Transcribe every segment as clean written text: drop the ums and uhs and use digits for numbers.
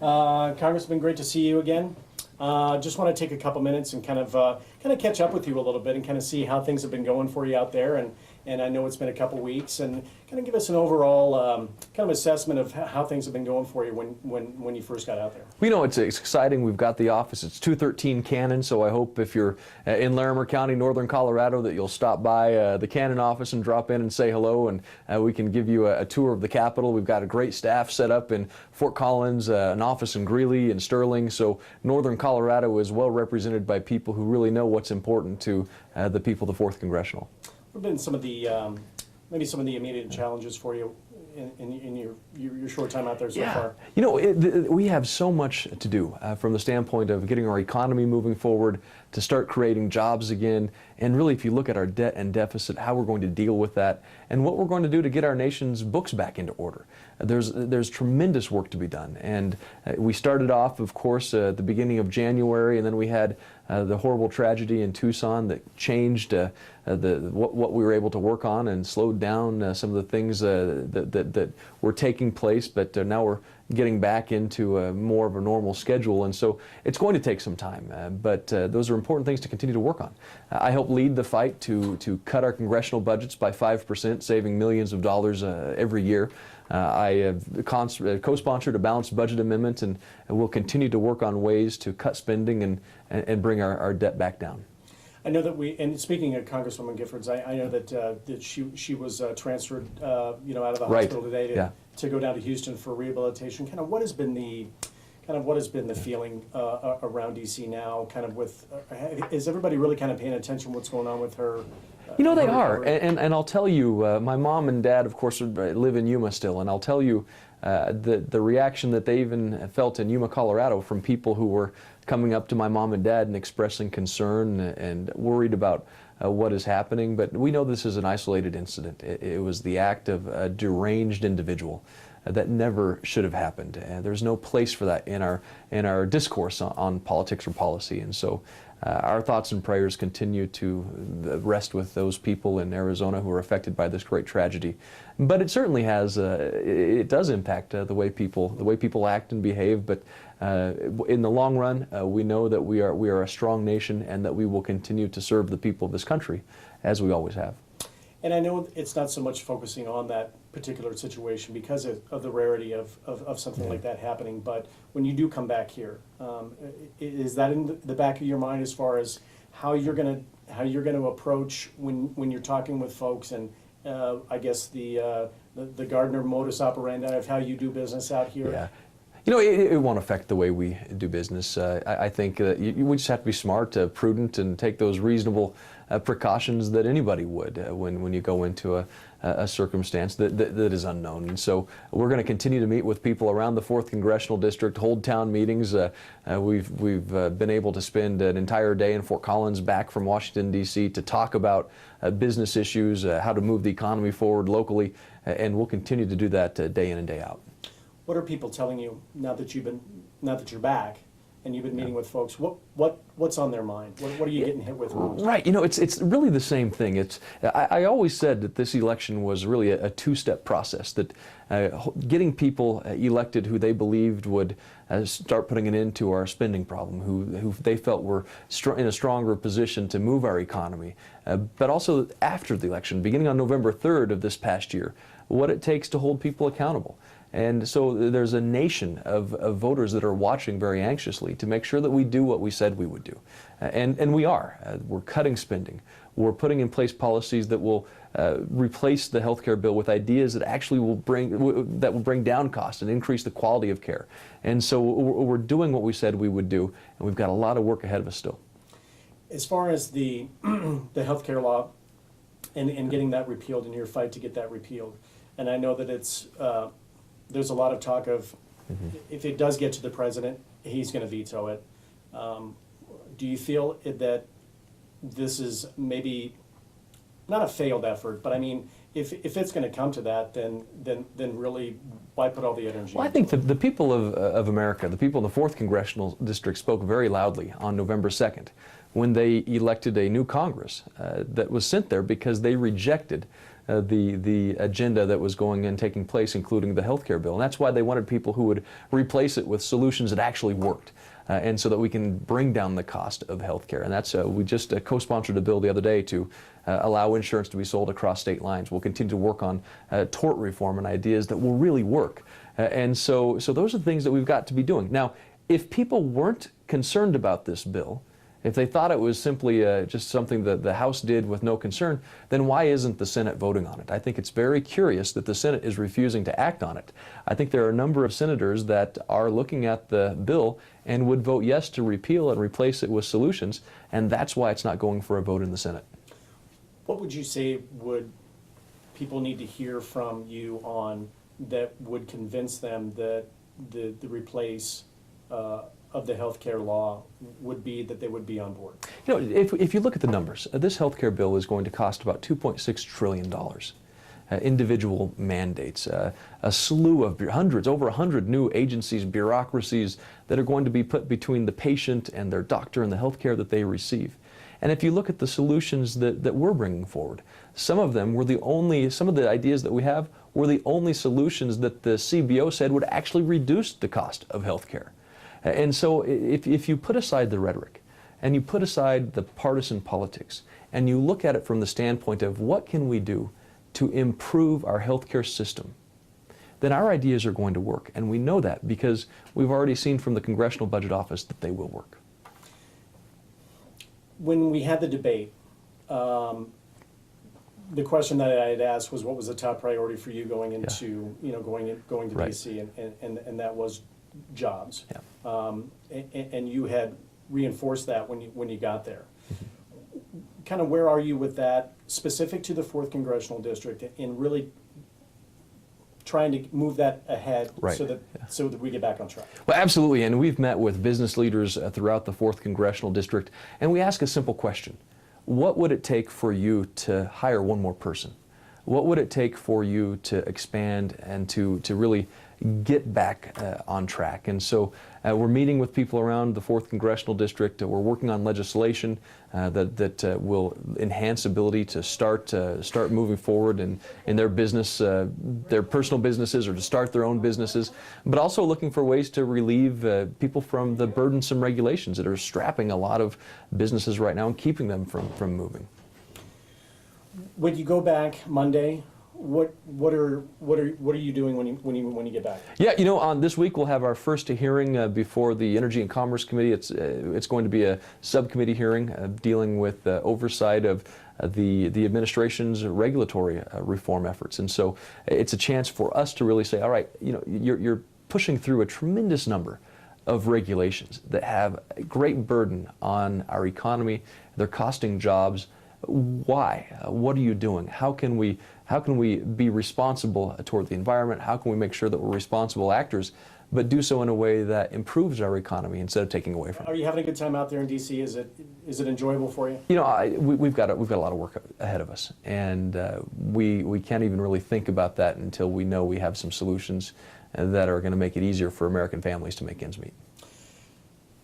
Congressman, great to see you again. Just want to take a couple minutes and kind of catch up with you a little bit and kind of see how things have been going for you out there. And I know it's been a couple weeks, and kind of give us an overall kind of assessment of how things have been going for you when you first got out there. We know it's exciting. We've got the office. It's 213 Cannon, so I hope if you're in Larimer County, northern Colorado, that you'll stop by the Cannon office and drop in and say hello, and we can give you a tour of the Capitol. We've got a great staff set up in Fort Collins, an office in Greeley and Sterling, so northern Colorado is well represented by people who really know what's important to the people of the 4th Congressional. What have been some of the maybe some of the immediate challenges for you in your short time out there so far? You know, we have so much to do from the standpoint of getting our economy moving forward, to start creating jobs again, and really, if you look at our debt and deficit, how we're going to deal with that, and what we're going to do to get our nation's books back into order. There's tremendous work to be done, and we started off, of course, at the beginning of January, and then we had the horrible tragedy in Tucson that changed what we were able to work on and slowed down some of the things that were taking place, but now we're getting back into more of a normal schedule, and so it's going to take some time, but those are important things to continue to work on. I help lead the fight to cut our congressional budgets by 5%, saving millions of dollars every year. I have co-sponsored a balanced budget amendment, and we'll continue to work on ways to cut spending and bring our debt back down. I know that and speaking of Congresswoman Giffords, I know that she was transferred, out of the hospital today to go down to Houston for rehabilitation. Kind of what has been the feeling around DC now? Kind of is everybody really kind of paying attention to what's going on with her? You know, they are, and I'll tell you, my mom and dad, of course, live in Yuma still, and I'll tell you the reaction that they even felt in Yuma, Colorado, from people who were coming up to my mom and dad and expressing concern and worried about what is happening. But we know this is an isolated incident. It was the act of a deranged individual that never should have happened. There's no place for that in our discourse on politics or policy, and so our thoughts and prayers continue to rest with those people in Arizona who are affected by this great tragedy. But it certainly has, it does impact the way people act and behave. But in the long run, we know that we are a strong nation, and that we will continue to serve the people of this country as we always have. And I know it's not so much focusing on that particular situation because of the rarity of something like that happening, but when you do come back here, is that in the back of your mind as far as how you're going to approach when you're talking with folks, and I guess the Gardner modus operandi of how you do business out here? Yeah. You know, it won't affect the way we do business. I think we just have to be smart, prudent, and take those reasonable precautions that anybody would when you go into a circumstance that is unknown. And so we're going to continue to meet with people around the 4th Congressional District, hold town meetings. We've been able to spend an entire day in Fort Collins back from Washington, D.C. to talk about business issues, how to move the economy forward locally, and we'll continue to do that day in and day out. What are people telling you now that you're back and you've been meeting with folks? What's on their mind? What are you getting hit with most? Right. You know, it's really the same thing. I always said that this election was really a two-step process. That getting people elected who they believed would start putting an end to our spending problem, who they felt were in a stronger position to move our economy, but also after the election, beginning on November 3rd of this past year, what it takes to hold people accountable. And so there's a nation of voters that are watching very anxiously to make sure that we do what we said we would do. And we are. We're cutting spending. We're putting in place policies that will replace the health care bill with ideas that actually will bring down costs and increase the quality of care. And so we're doing what we said we would do, and we've got a lot of work ahead of us still. As far as the health care law and getting that repealed, and your fight to get that repealed, and I know that it's there's a lot of talk of if it does get to the president, he's going to veto it. Do you feel that this is maybe not a failed effort, but I mean, if it's going to come to that, then really, why put all the energy? Well, I think the people of America, the people in the 4th Congressional District, spoke very loudly on November 2nd when they elected a new Congress that was sent there because they rejected the agenda that was going and taking place, including the health care bill. And that's why they wanted people who would replace it with solutions that actually worked. And so that we can bring down the cost of health care. And that's, we just co-sponsored a bill the other day to allow insurance to be sold across state lines. We'll continue to work on tort reform and ideas that will really work. And so those are the things that we've got to be doing. Now, if people weren't concerned about this bill, if they thought it was simply just something that the House did with no concern, then why isn't the Senate voting on it? I think it's very curious that the Senate is refusing to act on it. I think there are a number of senators that are looking at the bill and would vote yes to repeal and replace it with solutions, and that's why it's not going for a vote in the Senate. What would you say would people need to hear from you on that would convince them that the replace of the healthcare law would be that they would be on board? You know, if you look at the numbers, this healthcare bill is going to cost about $2.6 trillion. Individual mandates, a slew of hundreds, over 100 new agencies, bureaucracies that are going to be put between the patient and their doctor and the healthcare that they receive. And if you look at the solutions that we're bringing forward, some of them were some of the ideas that we have were the only solutions that the CBO said would actually reduce the cost of healthcare. And so if you put aside the rhetoric and you put aside the partisan politics and you look at it from the standpoint of what can we do to improve our healthcare system, then our ideas are going to work. And we know that because we've already seen from the Congressional Budget Office that they will work. When we had the debate, the question that I had asked was, what was the top priority for you going into, going to Right. DC, and that was jobs. Yeah. And you had reinforced that when you got there. Kind of where are you with that, specific to the 4th Congressional District, in really trying to move that ahead Right. so that we get back on track? Well, absolutely, and we've met with business leaders throughout the 4th Congressional District, and we ask a simple question. What would it take for you to hire one more person? What would it take for you to expand and to really get back on track? And so we're meeting with people around the 4th Congressional District. We're working on legislation that will enhance ability to start moving forward in their business, their personal businesses, or to start their own businesses, but also looking for ways to relieve people from the burdensome regulations that are strapping a lot of businesses right now and keeping them from moving. When you go back Monday, what are you doing when you get back? Yeah, on this week we'll have our first hearing before the Energy and Commerce Committee. It's going to be a subcommittee hearing dealing with oversight of the administration's regulatory reform efforts, and so it's a chance for us to really say, all right, you're pushing through a tremendous number of regulations that have a great burden on our economy. They're costing jobs. Why? What are you doing? How can we be responsible toward the environment? How can we make sure that we're responsible actors, but do so in a way that improves our economy instead of taking away from it? Are you having a good time out there in DC? Is it enjoyable for you? We've got a lot of work ahead of us, and we can't even really think about that until we know we have some solutions that are going to make it easier for American families to make ends meet.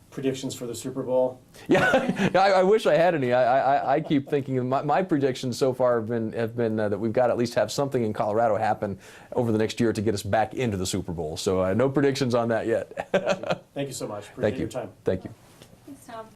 Predictions for the Super Bowl? Yeah, I wish I had any. I keep thinking my predictions so far have been that we've got to at least have something in Colorado happen over the next year to get us back into the Super Bowl. So no predictions on that yet. Thank you so much. Appreciate your time. Thank you. Thanks, Tom.